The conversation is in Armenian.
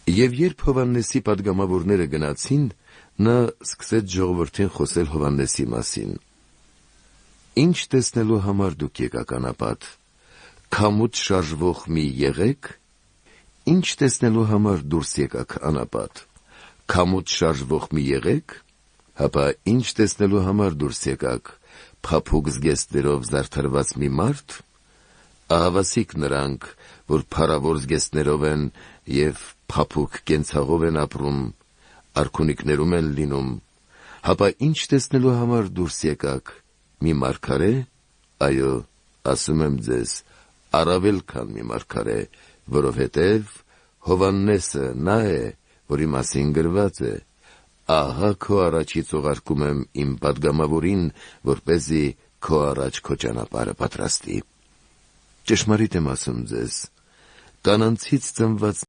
Եվ երբ Հովհաննեսի պատգամավորները գնացին, նա սկսեց ժողովրդին խոսել Հովհաննեսի մասին. «Ինչ տեսնելու համար դուք եկաք անապատ, քամուց շարժվող մի եղեք, ինչ տեսնելու համար դուրս եկաք անապատ, քամուց շարժվող մի եղեք, հապա ինչ տեսնելու համար դուրս եկաք, փափուկ զգեստներով զարդարված մի մարդ, ահավասիկ նրանք, որ փառավոր զգեստներով են և փափուկ կենցաղով են ապրում, արքունիքներում են լինում, հապա ինչ տեսնելու համար դուրս եկաք, մի մարգարե, այո, ասում եմ ձեզ, առավել քան մի մարգարե, որովհետև Հովհաննեսը նա է, որի մասին գրված է. ահա քո առաջից ուղարկում եմ իմ պատգամավորին, որպեսզի քո առաջ քո ճանապարհը պատրաստի։ Ճշմարիտ եմ ասում ձեզ, կանանցից ծնված